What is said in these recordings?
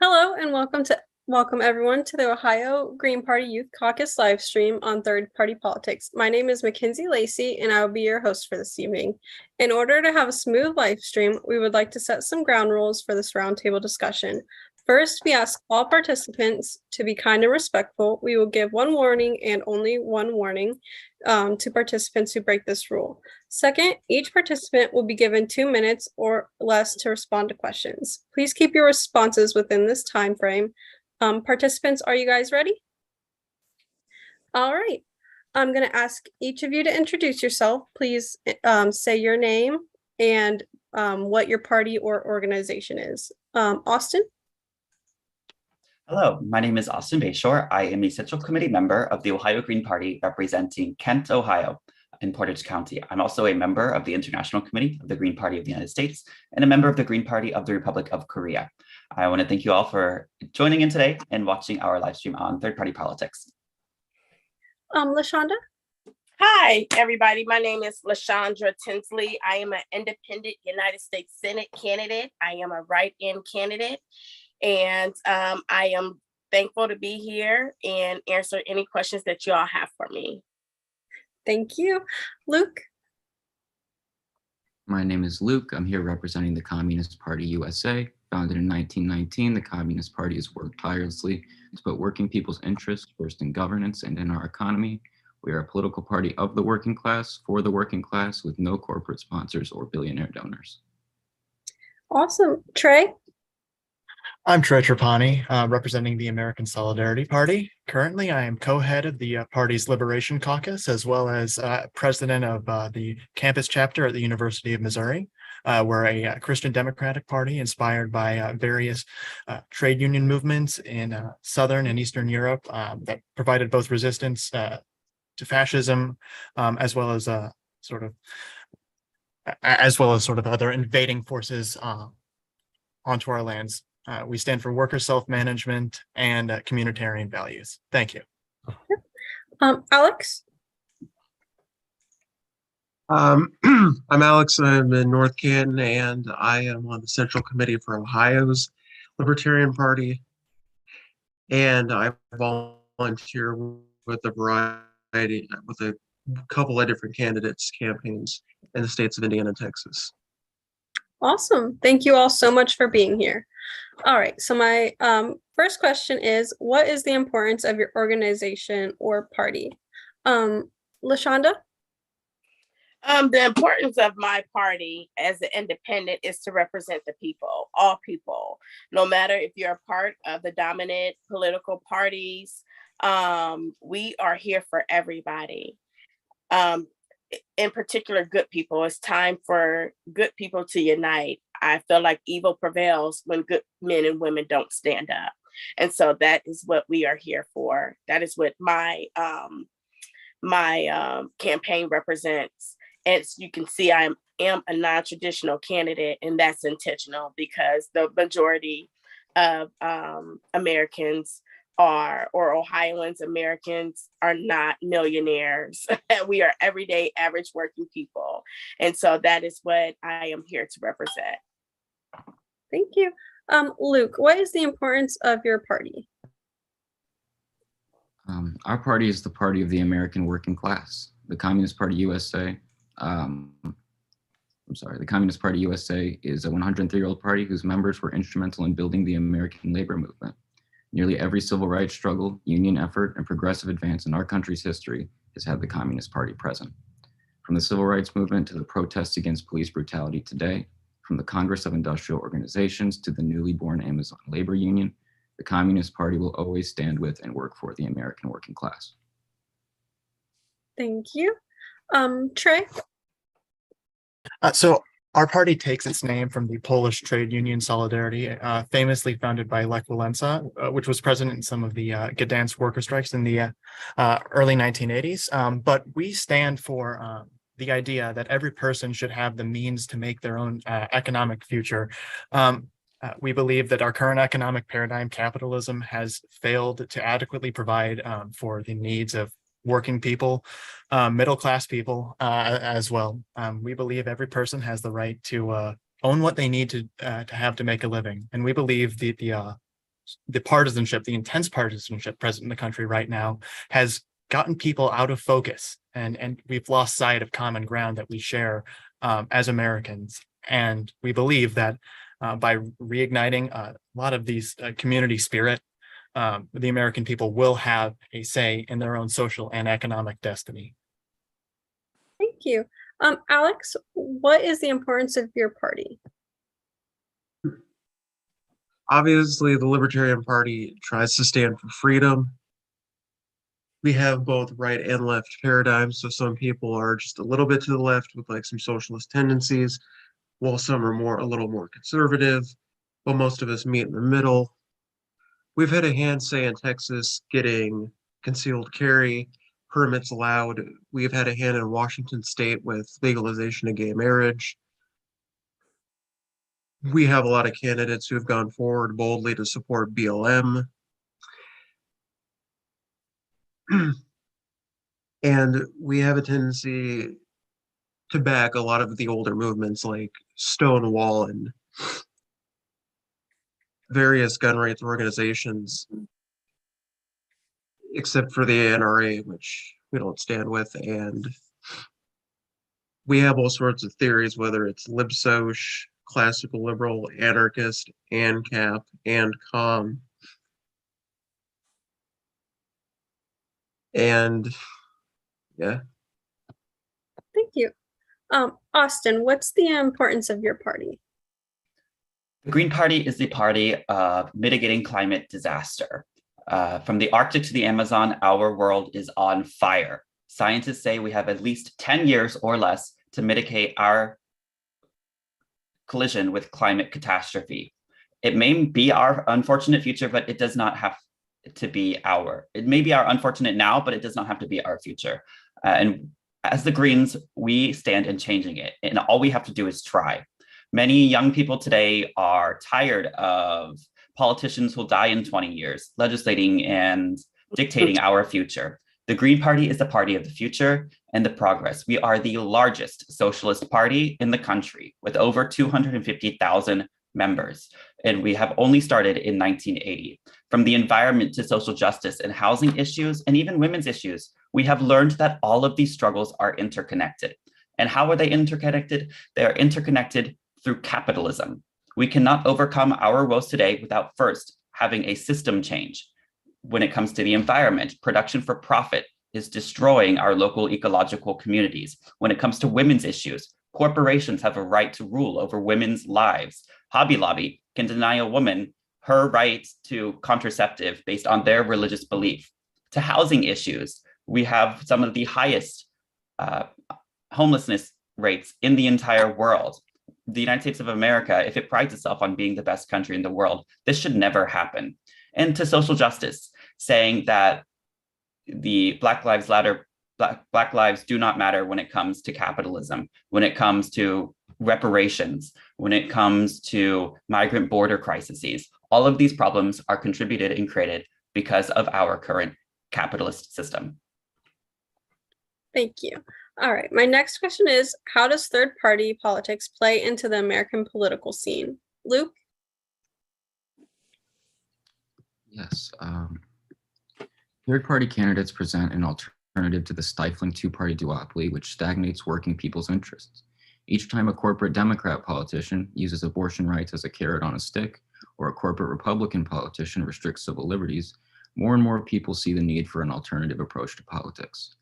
Hello and welcome everyone to the Ohio Green Party Youth Caucus live stream on Third Party Politics. My name is Mackenzie Lacey and I will be your host for this evening. In order to have a smooth live stream, we would like to set some ground rules for this roundtable discussion. First, we ask all participants to be kind and respectful. We will give one warning and only one warning to participants who break this rule. Second, each participant will be given 2 minutes or less to respond to questions. Please keep your responses within this time frame. Participants, are you guys ready? All right. I'm going to ask each of you to introduce yourself. Please say your name and what your party or organization is. Austin? Hello, my name is Austin Bayshore. I am a Central Committee member of the Ohio Green Party representing Kent, Ohio in Portage County. I'm also a member of the International Committee of the Green Party of the United States and a member of the Green Party of the Republic of Korea. I want to thank you all for joining in today and watching our live stream on Third Party Politics. LaShondra? Hi, everybody. My name is LaShondra Tinsley. I am an independent United States Senate candidate. I am a write-in candidate. And I am thankful to be here and answer any questions that you all have for me. Thank you. Luke? My name is Luke. I'm here representing the Communist Party USA. Founded in 1919, the Communist Party has worked tirelessly to put working people's interests first in governance and in our economy. We are a political party of the working class, for the working class, with no corporate sponsors or billionaire donors. Awesome. Trey? I'm Trey Trapani, representing the American Solidarity Party. Currently, I am co-head of the party's Liberation Caucus, as well as president of the campus chapter at the University of Missouri. We're a Christian democratic party inspired by various trade union movements in Southern and Eastern Europe that provided both resistance to fascism, as well as sort of other invading forces onto our lands. We stand for worker self-management and communitarian values. Thank you. Alex? I'm Alex. I'm in North Canton, and I am on the Central Committee for Ohio's Libertarian Party. And I volunteer with a couple of different candidates' campaigns in the states of Indiana and Texas. Awesome. Thank you all so much for being here. All right. So my first question is, what is the importance of your organization or party? LaShondra? The importance of my party as an independent is to represent the people, all people, no matter if you're a part of the dominant political parties. We are here for everybody. In particular, good people. It's time for good people to unite. I feel like evil prevails when good men and women don't stand up. And so that is what we are here for. That is what my campaign represents. And as you can see, I am a non-traditional candidate, and that's intentional because the majority of Americans or Ohioans, Americans are not millionaires. We are everyday average working people. And so that is what I am here to represent. Thank you. Luke, what is the importance of your party? Our party is the party of the American working class. The Communist Party USA, the Communist Party USA is a 103-year-old party whose members were instrumental in building the American labor movement. Nearly every civil rights struggle, union effort, and progressive advance in our country's history has had the Communist Party present. From the civil rights movement to the protests against police brutality today, from the Congress of Industrial Organizations to the newly born Amazon Labor Union, the Communist Party will always stand with and work for the American working class. Thank you. Trey? So our party takes its name from the Polish trade union Solidarity, famously founded by Lech Walesa, which was present in some of the Gdansk worker strikes in the early 1980s. But we stand for the idea that every person should have the means to make their own economic future. We believe that our current economic paradigm, capitalism, has failed to adequately provide for the needs of working people, middle-class people as well. We believe every person has the right to own what they need to have to make a living. And we believe the partisanship, the intense partisanship present in the country right now, has gotten people out of focus, and we've lost sight of common ground that we share as Americans. And we believe that by reigniting a lot of these community spirit, the American people will have a say in their own social and economic destiny. Thank you. Alex, what is the importance of your party? Obviously, the Libertarian Party tries to stand for freedom. We have both right and left paradigms, so some people are just a little bit to the left with like some socialist tendencies, while some are a little more conservative, but most of us meet in the middle. We've had a hand, say, in Texas getting concealed carry permits allowed. We've had a hand in Washington state with legalization of gay marriage. We have a lot of candidates who have gone forward boldly to support BLM. And we have a tendency to back a lot of the older movements like Stonewall and various gun rights organizations, except for the NRA, which we don't stand with. And we have all sorts of theories, whether it's libsoc, classical liberal, anarchist, ANCAP, and COM. And yeah. Thank you. Austin, what's the importance of your party? The Green Party is the party of mitigating climate disaster. From the Arctic to the Amazon, our world is on fire. Scientists say we have at least 10 years or less to mitigate our collision with climate catastrophe. It may be our unfortunate future, but it does not have to be it may be our unfortunate now, but it does not have to be our future. And as the Greens, we stand in changing it. And all we have to do is try. Many young people today are tired of politicians who will die in 20 years, legislating and dictating our future. The Green Party is the party of the future and the progress. We are the largest socialist party in the country with over 250,000 members. And we have only started in 1980. From the environment to social justice and housing issues, and even women's issues, we have learned that all of these struggles are interconnected. And how are they interconnected? They are interconnected through capitalism. We cannot overcome our woes today without first having a system change. When it comes to the environment, production for profit is destroying our local ecological communities. When it comes to women's issues, corporations have a right to rule over women's lives. Hobby Lobby can deny a woman her right to contraceptive based on their religious belief. To housing issues, we have some of the highest homelessness rates in the entire world. The United States of America, if it prides itself on being the best country in the world, this should never happen. And to social justice, saying that the Black lives do not matter when it comes to capitalism, when it comes to reparations, when it comes to migrant border crises. All of these problems are contributed and created because of our current capitalist system. Thank you. All right, my next question is, how does third party politics play into the American political scene? Luke? Yes. Third-party candidates present an alternative to the stifling two-party duopoly, which stagnates working people's interests. Each time a corporate Democrat politician uses abortion rights as a carrot on a stick, or a corporate Republican politician restricts civil liberties, more and more people see the need for an alternative approach to politics.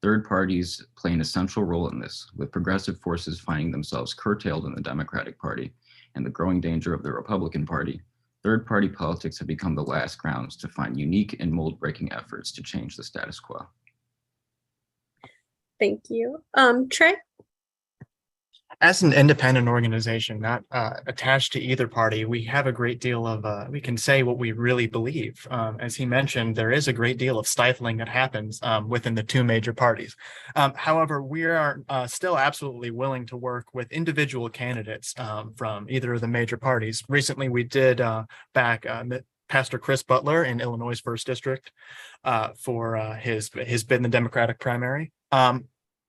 Third parties play an essential role in this, with progressive forces finding themselves curtailed in the Democratic Party and the growing danger of the Republican Party. Third-party politics have become the last grounds to find unique and mold-breaking efforts to change the status quo. Thank you. Trey? As an independent organization, not attached to either party, we have a great deal of, we can say what we really believe. As he mentioned, there is a great deal of stifling that happens within the two major parties. However, we are still absolutely willing to work with individual candidates from either of the major parties. Recently, we did back Pastor Chris Butler in Illinois' 1st District for his bid in the Democratic primary.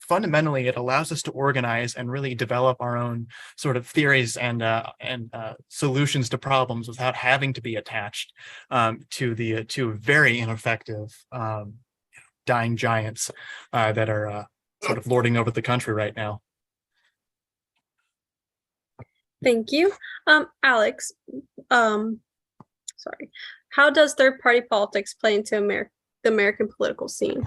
fundamentally, it allows us to organize and really develop our own sort of theories and solutions to problems without having to be attached to very ineffective dying giants that are sort of lording over the country right now. Thank you. Alex, sorry. How does third-party politics play into the American political scene?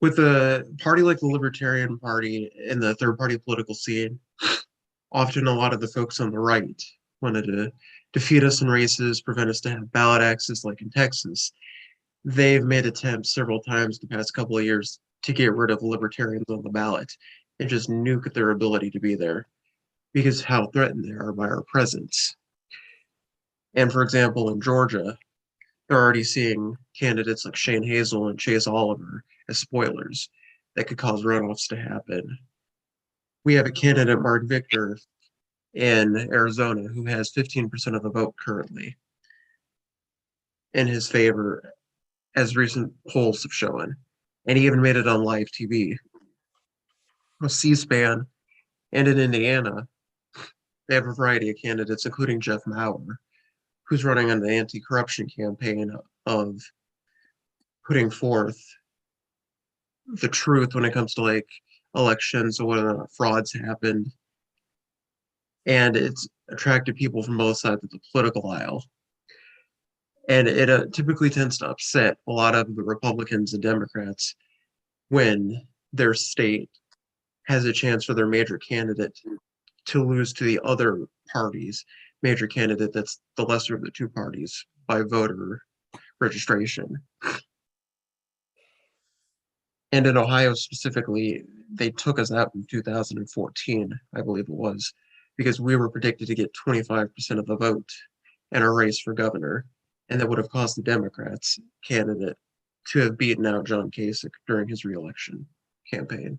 With a party like the Libertarian Party in the third-party political scene, often a lot of the folks on the right wanted to defeat us in races, prevent us to have ballot access like in Texas. They've made attempts several times the past couple of years to get rid of the Libertarians on the ballot and just nuke their ability to be there because how threatened they are by our presence. And for example, in Georgia, they're already seeing candidates like Shane Hazel and Chase Oliver as spoilers that could cause runoffs to happen. We have a candidate, Mark Victor, in Arizona who has 15% of the vote currently in his favor, as recent polls have shown. And he even made it on live TV. With C-SPAN and in Indiana, they have a variety of candidates, including Jeff Maurer, who's running an anti-corruption campaign of putting forth the truth when it comes to like elections or whether or not frauds happened. And it's attracted people from both sides of the political aisle. And it typically tends to upset a lot of the Republicans and Democrats when their state has a chance for their major candidate to lose to the other party's major candidate that's the lesser of the two parties by voter registration. And in Ohio specifically, they took us out in 2014, I believe it was, because we were predicted to get 25% of the vote in a race for governor. And that would have caused the Democrats candidate to have beaten out John Kasich during his reelection campaign.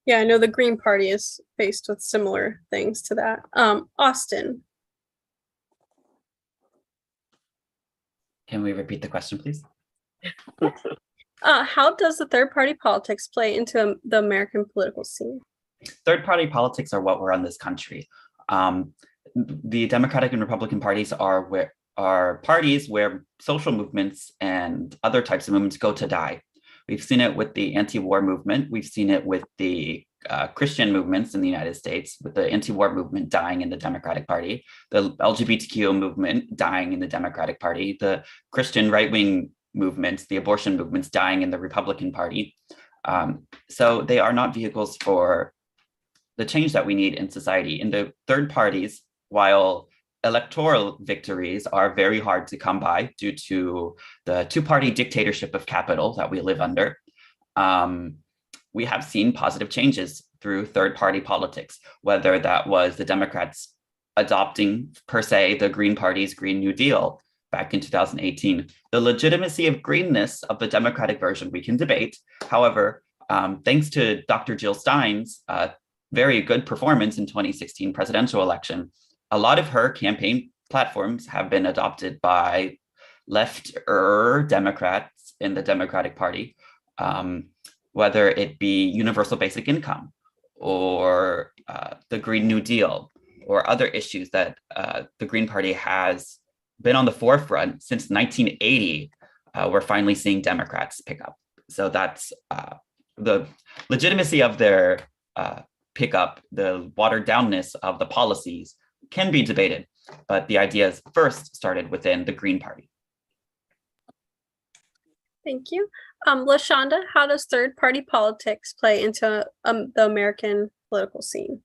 Yeah, I know the Green Party is faced with similar things to that. Austin. Can we repeat the question, please? How does the third-party politics play into the American political scene? Third-party politics are what run this country. The Democratic and Republican parties are parties where social movements and other types of movements go to die. We've seen it with the anti-war movement. We've seen it with the Christian movements in the United States, with the anti-war movement dying in the Democratic Party, the LGBTQ movement dying in the Democratic Party, the Christian right-wing movements, the abortion movements dying in the Republican Party. So they are not vehicles for the change that we need in society. In the third parties, while electoral victories are very hard to come by due to the two-party dictatorship of capital that we live under, we have seen positive changes through third-party politics, whether that was the Democrats adopting, per se, the Green Party's Green New Deal back in 2018. The legitimacy of greenness of the Democratic version we can debate. However, thanks to Dr. Jill Stein's very good performance in 2016 presidential election, a lot of her campaign platforms have been adopted by left-er Democrats in the Democratic Party, whether it be universal basic income or the Green New Deal or other issues that the Green Party has been on the forefront since 1980. We're finally seeing Democrats pick up. So that's the legitimacy of their pickup, the watered downness of the policies can be debated, but the ideas first started within the Green Party. Thank you. LaShondra, how does third-party politics play into the American political scene?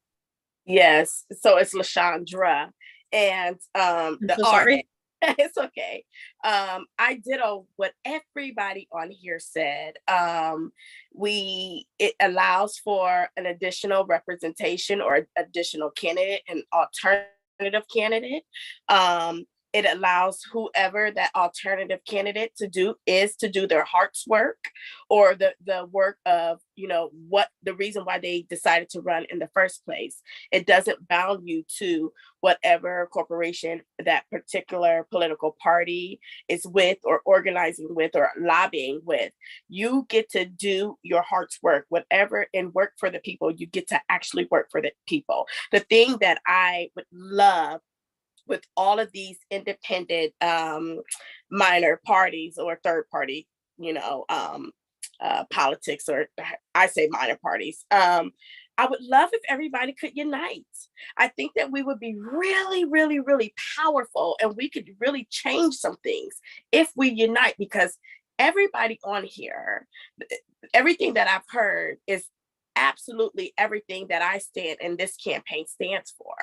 Yes, so it's LaShondra, and the art. It's okay. I ditto what everybody on here said. It allows for an additional representation or additional candidate, an alternative candidate. It allows whoever that alternative candidate to do their heart's work, or the work of, what the reason why they decided to run in the first place. It doesn't bound you to whatever corporation that particular political party is with, or organizing with, or lobbying with. You get to do your heart's work, whatever, and work for the people. You get to actually work for the people. The thing that I would love with all of these independent minor parties or third party, politics, or I say minor parties. I would love if everybody could unite. I think that we would be really, really, really powerful, and we could really change some things if we unite, because everybody on here, everything that I've heard is absolutely everything that I stand and this campaign stands for.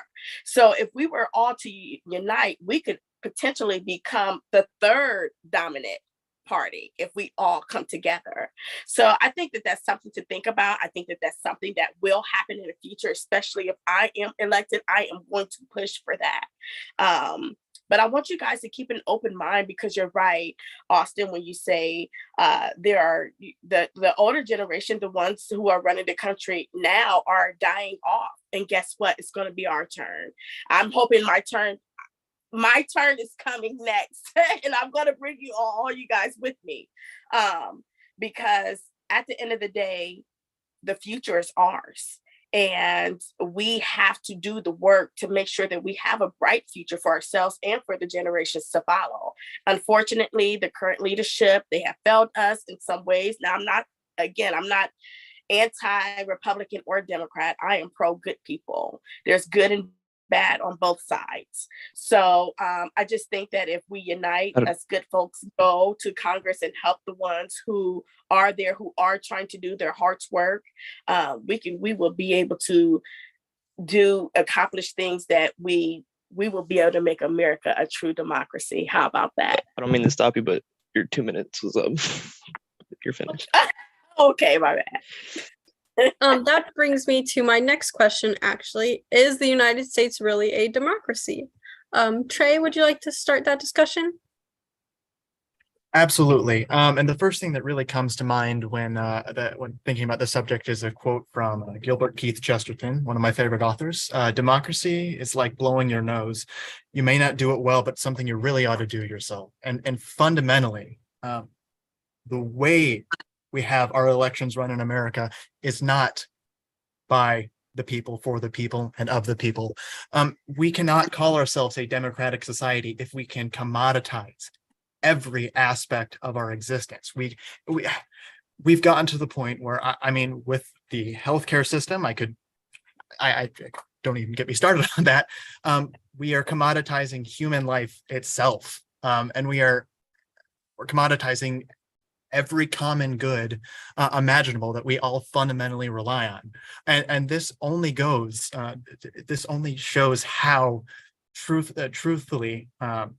So if we were all to unite, we could potentially become the third dominant party if we all come together. So I think that that's something to think about. I think that that's something that will happen in the future, especially if I am elected. I am going to push for that. But I want you guys to keep an open mind, because you're right, Austin, when you say there are the older generation, the ones who are running the country now, are dying off. And guess what? It's going to be our turn. I'm hoping my turn is coming next, and I'm going to bring you all you guys with me, because at the end of the day, the future is ours. And we have to do the work to make sure that we have a bright future for ourselves and for the generations to follow. Unfortunately, the current leadership, they have failed us in some ways. Now, I'm not anti-Republican or Democrat. I am pro-good people. There's good and bad on both sides. So I just think that if we unite as good folks, go to Congress and help the ones who are there, who are trying to do their heart's work, we will be able to accomplish things that we will be able to make America a true democracy. How about that? I don't mean to stop you, but your 2 minutes was up. You're finished. Okay, my bad. That brings me to my next question, actually. Is the United States really a democracy? Trey, would you like to start that discussion? Absolutely. And the first thing that really comes to mind when thinking about the subject is a quote from Gilbert Keith Chesterton, one of my favorite authors. Democracy is like blowing your nose. You may not do it well, but something you really ought to do yourself. And fundamentally, the way we have our elections run in America is not by the people, for the people, and of the people. We cannot call ourselves a democratic society if we can commoditize every aspect of our existence. We've gotten to the point where, I mean, with the healthcare system, I don't even get me started on that. We are commoditizing human life itself, and we're commoditizing every common good imaginable that we all fundamentally rely on. And this only shows how truly, I'm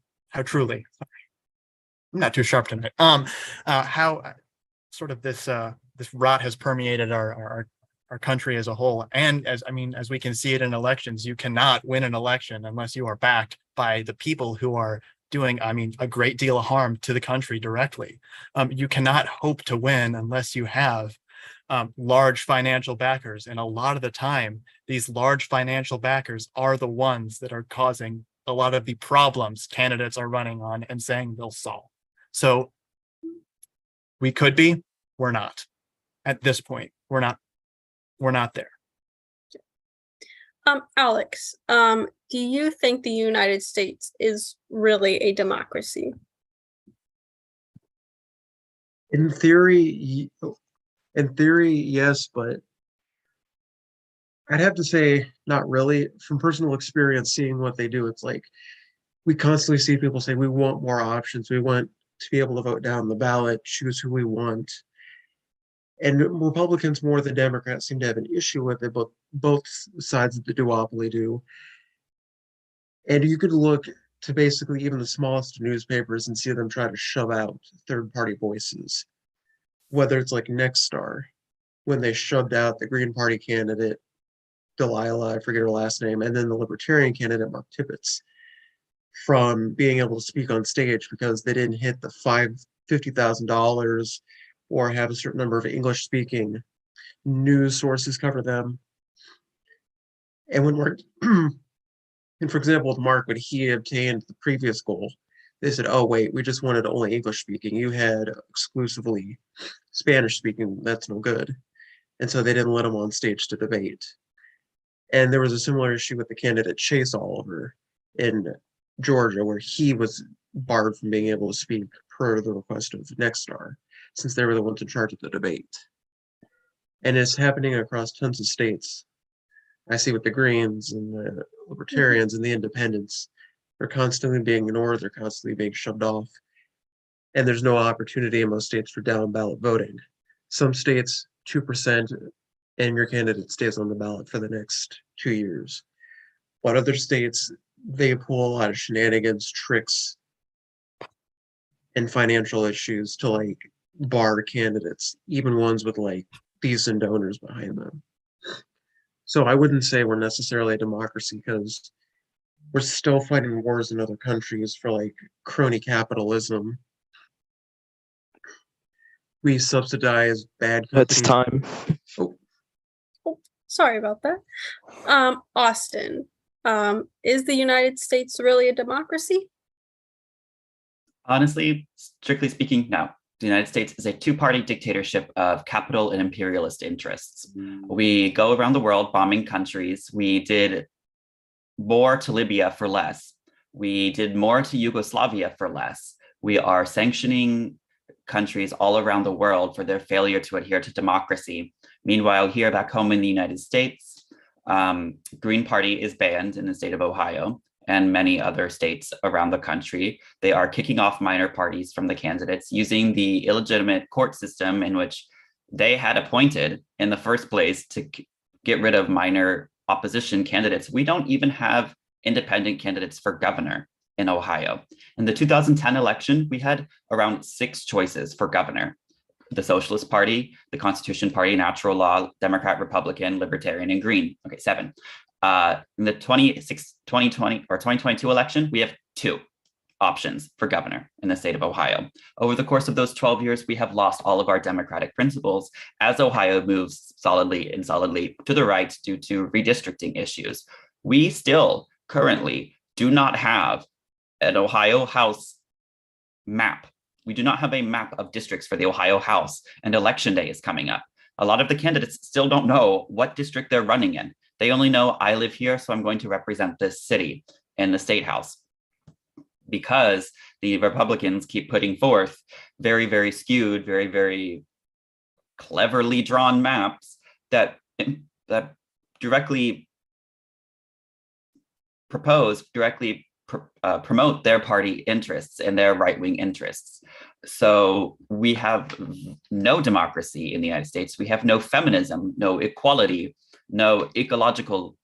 not too sharp tonight, how sort of this rot has permeated our country as a whole. And as we can see it in elections, you cannot win an election unless you are backed by the people who are doing, a great deal of harm to the country directly. You cannot hope to win unless you have large financial backers. And a lot of the time, these large financial backers are the ones that are causing a lot of the problems candidates are running on and saying they'll solve. So we could be, we're not. At this point, we're not there. Alex, do you think the United States is really a democracy? In theory, yes, but I'd have to say not really. From personal experience, seeing what they do, it's like we constantly see people say we want more options. We want to be able to vote down the ballot, choose who we want. And Republicans more than Democrats seem to have an issue with it, but both sides of the duopoly do. And you could look to basically even the smallest newspapers and see them try to shove out third-party voices. Whether it's like Nexstar, when they shoved out the Green Party candidate, Delilah, I forget her last name, and then the Libertarian candidate, Mark Tippett. from being able to speak on stage because they didn't hit the $50,000 or have a certain number of English speaking news sources cover them. And when Mark, and for example, with Mark, when he obtained the previous goal, they said, oh, wait, we just wanted only English speaking. You had exclusively Spanish speaking. That's no good. And so they didn't let him on stage to debate. And there was a similar issue with the candidate Chase Oliver in Georgia, where he was barred from being able to speak per the request of Nexstar, since they were the ones in charge of the debate. And it's happening across tons of states. I see with the Greens and the Libertarians and the Independents, they're constantly being ignored, they're constantly being shoved off. And there's no opportunity in most states for down ballot voting. Some states, 2%, and your candidate stays on the ballot for the next 2 years. But other states, they pull a lot of shenanigans, tricks, and financial issues to like bar candidates, even ones with like decent donors behind them. So I wouldn't say we're necessarily a democracy because we're still fighting wars in other countries for like crony capitalism. We subsidize bad companies. That's time. Oh, Sorry about that. Austin, is the United States really a democracy? Honestly, strictly speaking, no. The United States is a two-party dictatorship of capital and imperialist interests. We go around the world bombing countries. We did more to Libya for less. We did more to Yugoslavia for less. We are sanctioning countries all around the world for their failure to adhere to democracy. Meanwhile, here back home in the United States, Green Party is banned in the state of Ohio and many other states around the country. They are kicking off minor parties from the candidates using the illegitimate court system in which they had appointed in the first place to get rid of minor opposition candidates. We don't even have independent candidates for governor in Ohio. In the 2010 election, we had around 6 choices for governor: the Socialist Party, the Constitution Party, Natural Law, Democrat, Republican, Libertarian, and Green. Okay, 7. In the 2020 or 2022 election, we have 2 options for governor in the state of Ohio. Over the course of those 12 years, we have lost all of our democratic principles as Ohio moves solidly to the right due to redistricting issues. We still currently do not have an Ohio House map. We do not have a map of districts for the Ohio House, and election day is coming up. A lot of the candidates still don't know what district they're running in. They only know, I live here, so I'm going to represent this city in the state house. Because the Republicans keep putting forth very, very skewed, very, very cleverly drawn maps that directly promote their party interests and their right-wing interests. So we have no democracy in the United States. We have no feminism, no equality, no ecological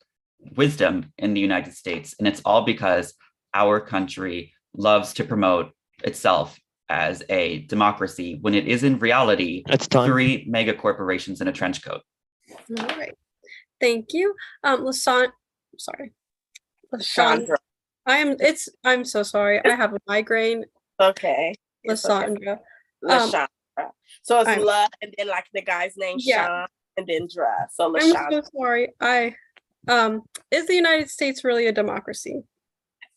wisdom in the United States. And it's all because our country loves to promote itself as a democracy when it is in reality 3 mega corporations in a trench coat. All right. Thank you. LaShondra. I'm so sorry. I have a migraine. Okay. LaShondra. LaShondra. So it's I'm- La and then like the guy's name Sean and then Dra. So I'm LaShondra. so sorry. Is the United States really a democracy?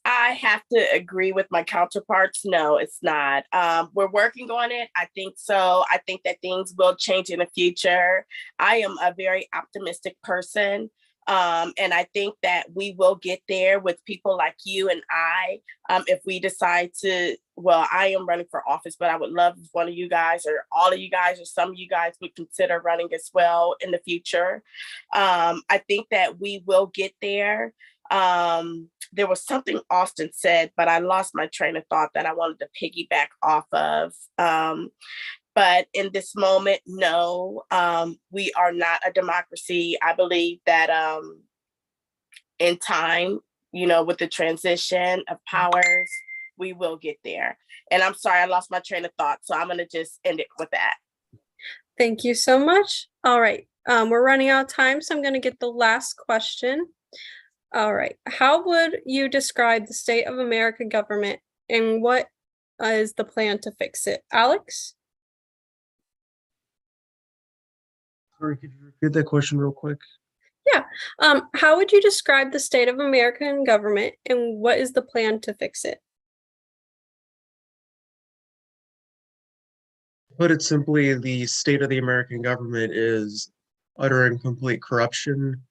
I have to agree with my counterparts. No, it's not. We're working on it. I think so. I think that things will change in the future. I am a very optimistic person. And I think that we will get there with people like you and I, if we decide to, well, I am running for office, but I would love if one of you guys or all of you guys or some of you guys would consider running as well in the future. I think that we will get there. There was something Austin said, but I lost my train of thought that I wanted to piggyback off of. But in this moment, no, we are not a democracy. I believe that in time, with the transition of powers, we will get there. And I'm sorry, I lost my train of thought. So I'm going to just end it with that. Thank you so much. All right. We're running out of time, so I'm going to get the last question. All right. How would you describe the state of American government and what is the plan to fix it? Alex? Sorry, could you repeat that question real quick? Yeah. How would you describe the state of American government and what is the plan to fix it? Put it simply, the state of the American government is utter and complete corruption,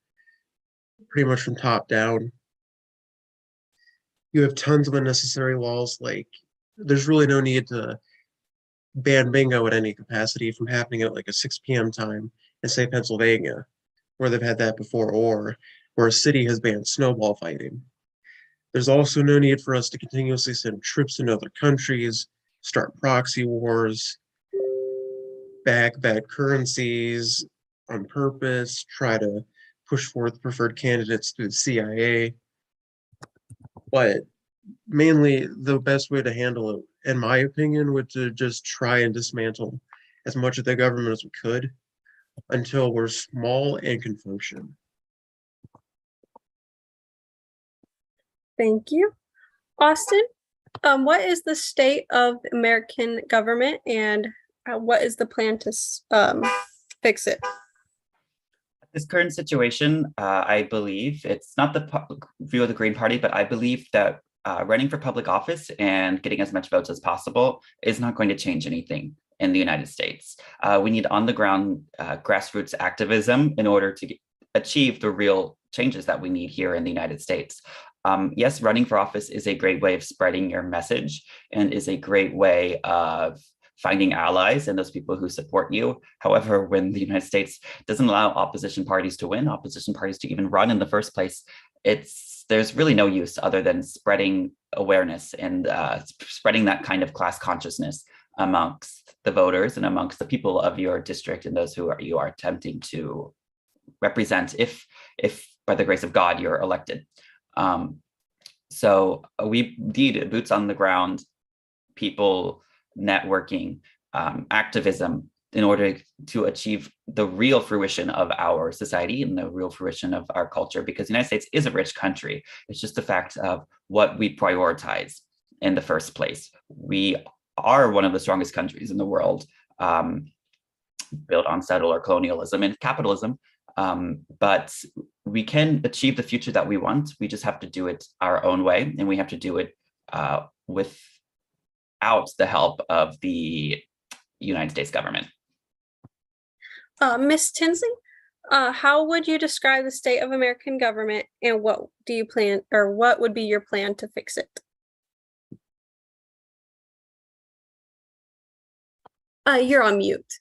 pretty much from top down. You have tons of unnecessary laws, like there's really no need to ban bingo at any capacity from happening at like a 6 p.m. time in, say, Pennsylvania, where they've had that before, or where a city has banned snowball fighting. There's also no need for us to continuously send troops into other countries, start proxy wars, back bad currencies on purpose, try to push forth preferred candidates through the CIA. But mainly, the best way to handle it, in my opinion, would to just try and dismantle as much of the government as we could until we're small and can function. Thank you. Austin, what is the state of American government and what is the plan to fix it? This current situation, I believe it's not the view of the Green Party, but I believe that running for public office and getting as much votes as possible is not going to change anything in the United States. We need on-the-ground grassroots activism in order to achieve the real changes that we need here in the United States. Yes, running for office is a great way of spreading your message and is a great way of finding allies and those people who support you. However, when the United States doesn't allow opposition parties to win, opposition parties to even run in the first place, there's really no use other than spreading awareness and spreading that kind of class consciousness amongst the voters and amongst the people of your district and those who you are attempting to represent if by the grace of God you're elected. So we need boots on the ground, people, networking, activism in order to achieve the real fruition of our society and the real fruition of our culture, because the United States is a rich country. It's just a fact of what we prioritize in the first place. We are one of the strongest countries in the world, built on settler colonialism and capitalism. But we can achieve the future that we want. We just have to do it our own way, and we have to do it without the help of the United States government. Ms. Tinsley, how would you describe the state of American government and what do you plan, or what would be your plan to fix it? You're on mute.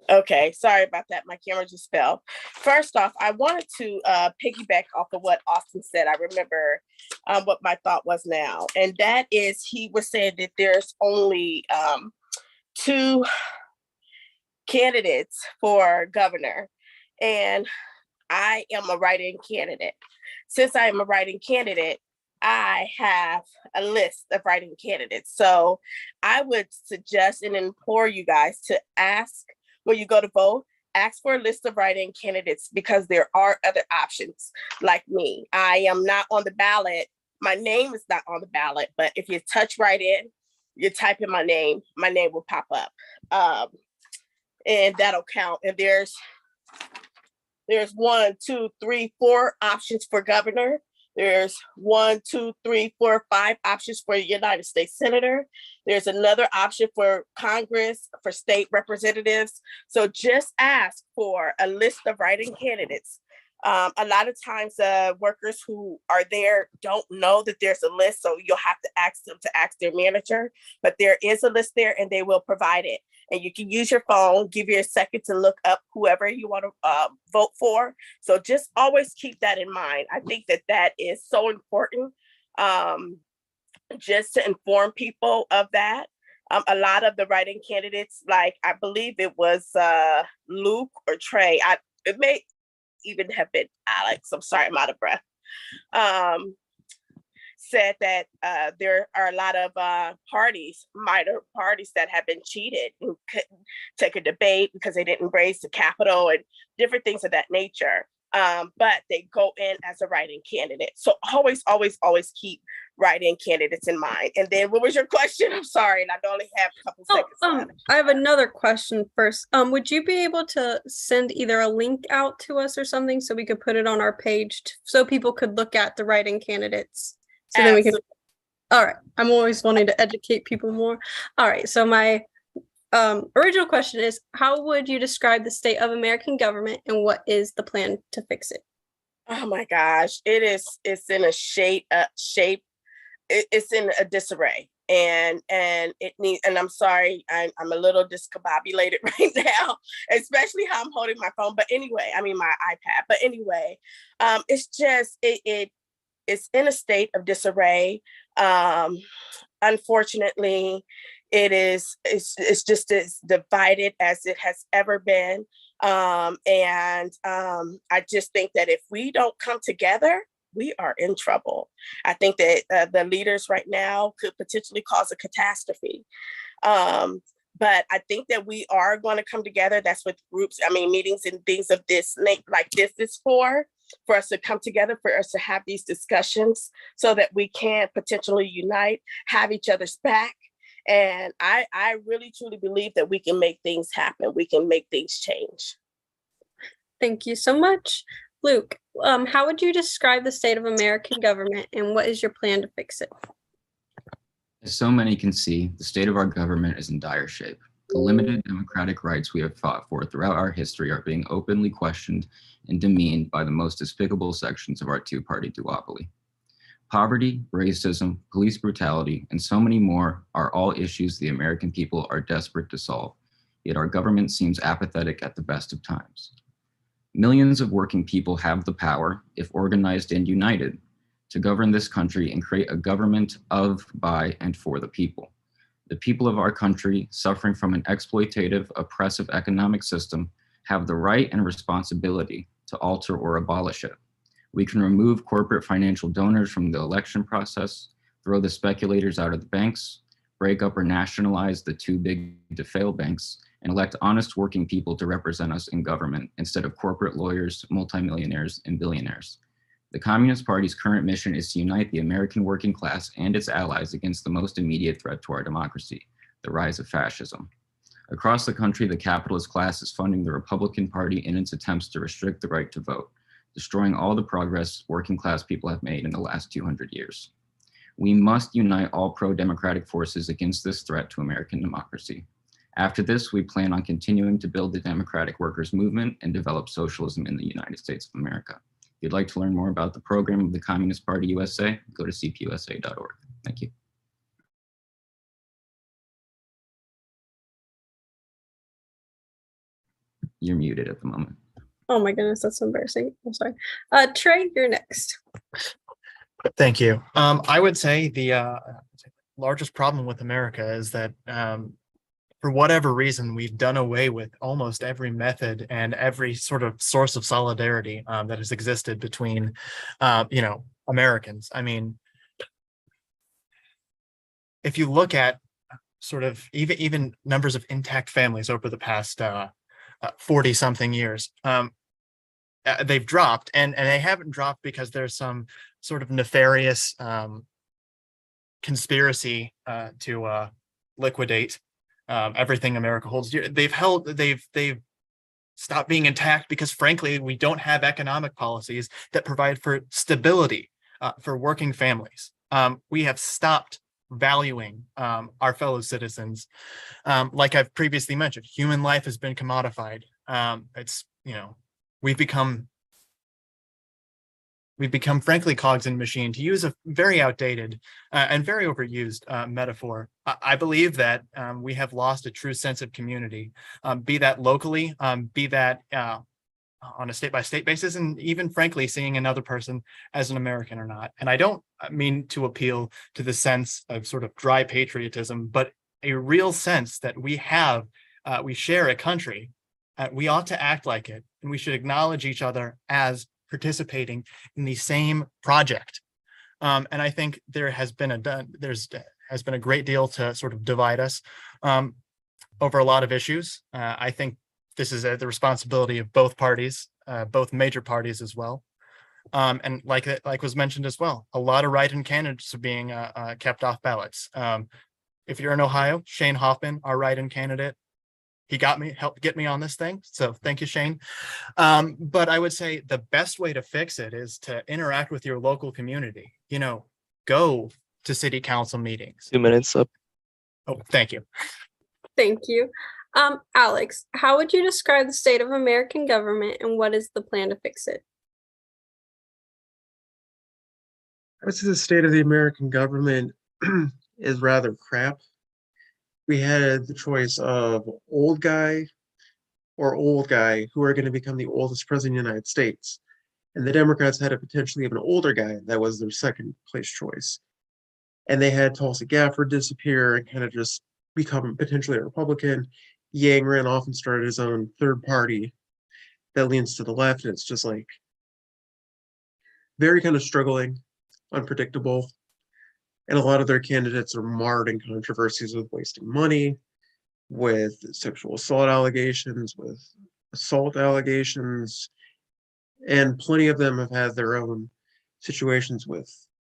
Okay, sorry about that. My camera just fell. First off, I wanted to piggyback off of what Austin said. I remember what my thought was now, and that is he was saying that there's only 2 candidates for governor, and I am a write-in candidate. Since I am a write-in candidate, I have a list of write-in candidates. So I would suggest and implore you guys to ask, when you go to vote, ask for a list of write-in candidates, because there are other options like me. I am not on the ballot. My name is not on the ballot, but if you touch write-in, you type in my name will pop up. And that'll count. And there's 1, 2, 3, 4 options for governor. There's 1, 2, 3, 4, 5 options for United States Senator. There's another option for Congress, for state representatives. So just ask for a list of write-in candidates. A lot of times workers who are there don't know that there's a list, so you'll have to ask them to ask their manager, but there is a list there and they will provide it. And you can use your phone, give you a second to look up whoever you want to vote for. So just always keep that in mind. I think that is so important, just to inform people of that. A lot of the write-in candidates, like I believe it was Luke or Trey, it may even have been Alex. I'm sorry, I'm out of breath. said that there are a lot of parties, minor parties, that have been cheated and couldn't take a debate because they didn't raise the capital and different things of that nature. But they go in as a write-in candidate. So always, always, always keep write-in candidates in mind. And then what was your question? I'm sorry, and I only have a couple seconds left. I have another question first. Would you be able to send either a link out to us or something so we could put it on our page so people could look at the write-in candidates? So then we can. All right. I'm always wanting to educate people more. All right. So my original question is, how would you describe the state of American government and what is the plan to fix it? Oh my gosh, it's in a it's in a disarray, and it needs, and I'm sorry, I'm a little discombobulated right now, especially how I'm holding my phone, but anyway, I mean my iPad, but anyway, it's just, it's in a state of disarray. Unfortunately, it's just as divided as it has ever been. I just think that if we don't come together, we are in trouble. I think that the leaders right now could potentially cause a catastrophe. But I think that we are going to come together. That's what groups, I mean, meetings and things of this like this is for us to come together, for us to have these discussions so that we can potentially unite, have each other's back. And I really, truly believe that we can make things happen. We can make things change. Thank you so much. Luke, how would you describe the state of American government and what is your plan to fix it? As so many can see, the state of our government is in dire shape. The limited democratic rights we have fought for throughout our history are being openly questioned and demeaned by the most despicable sections of our two-party duopoly. Poverty, racism, police brutality, and so many more are all issues the American people are desperate to solve, yet our government seems apathetic at the best of times. Millions of working people have the power, if organized and united, to govern this country and create a government of, by, and for the people. The people of our country, suffering from an exploitative, oppressive economic system, have the right and responsibility to alter or abolish it. We can remove corporate financial donors from the election process, throw the speculators out of the banks, break up or nationalize the too big to fail banks, and elect honest working people to represent us in government instead of corporate lawyers, multimillionaires, and billionaires. The Communist Party's current mission is to unite the American working class and its allies against the most immediate threat to our democracy, the rise of fascism. Across the country, the capitalist class is funding the Republican Party in its attempts to restrict the right to vote, destroying all the progress working class people have made in the last 200 years. We must unite all pro-democratic forces against this threat to American democracy. After this, we plan on continuing to build the democratic workers' movement and develop socialism in the United States of America. If you'd like to learn more about the program of the Communist Party USA, go to cpusa.org. Thank you. You're muted at the moment. Oh my goodness, that's embarrassing. I'm sorry. Trey, you're next. Thank you. I would say the largest problem with America is that for whatever reason, we've done away with almost every method and every sort of source of solidarity that has existed between, Americans. I mean, if you look at sort of even numbers of intact families over the past 40 something years, they've dropped, and they haven't dropped because there's some sort of nefarious conspiracy to liquidate everything America holds dear. They've stopped being intact because, frankly, we don't have economic policies that provide for stability for working families. We have stopped valuing our fellow citizens. Like I've previously mentioned, human life has been commodified. We've become frankly cogs in a machine, to use a very outdated and very overused metaphor. I believe that we have lost a true sense of community, be that locally, be that on a state-by-state basis, and even frankly seeing another person as an American or not. And I don't mean to appeal to the sense of sort of dry patriotism, but a real sense that we share a country. We ought to act like it, and we should acknowledge each other as participating in the same project. And I think there has been a great deal to sort of divide us over a lot of issues. I think this is the responsibility of both parties, both major parties as well. And like was mentioned as well, a lot of write-in candidates are being kept off ballots. If you're in Ohio, Shane Hoffman, our write-in candidate, he helped get me on this thing. So thank you, Shane. But I would say the best way to fix it is to interact with your local community. Go to city council meetings. 2 minutes up. Oh, thank you. Thank you. Alex, how would you describe the state of American government and what is the plan to fix it? I would say the state of the American government is rather crap. We had the choice of old guy or old guy who are going to become the oldest president of the United States. And the Democrats had a potentially even older guy that was their second place choice. And they had Tulsi Gabbard disappear and kind of just become potentially a Republican. Yang ran off and started his own third party that leans to the left. And it's just like very kind of struggling, unpredictable. And a lot of their candidates are marred in controversies with wasting money, with sexual assault allegations, with assault allegations. And plenty of them have had their own situations with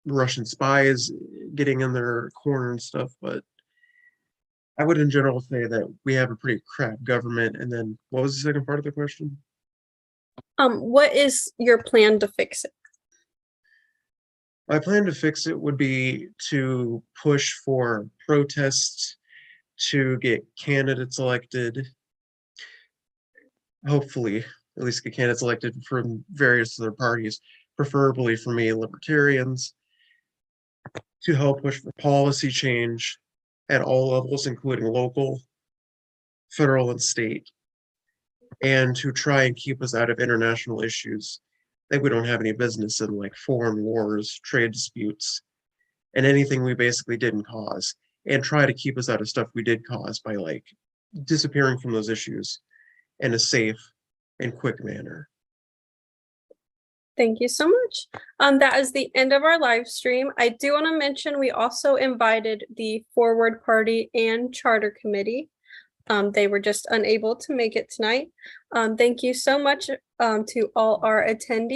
Russian spies getting in their corner and stuff. But I would in general say that we have a pretty crap government. And then what was the second part of the question? What is your plan to fix it? My plan to fix it would be to push for protests to get candidates elected. Hopefully, at least get candidates elected from various other parties, preferably for me, Libertarians, to help push for policy change at all levels, including local, federal, and state, and to try and keep us out of international issues that we don't have any business in, like foreign wars, trade disputes, and anything we basically didn't cause, and try to keep us out of stuff we did cause by like disappearing from those issues in a safe and quick manner. Thank you so much. That is the end of our live stream. I do want to mention we also invited the Forward Party and Charter Committee. They were just unable to make it tonight. Thank you so much to all our attendees.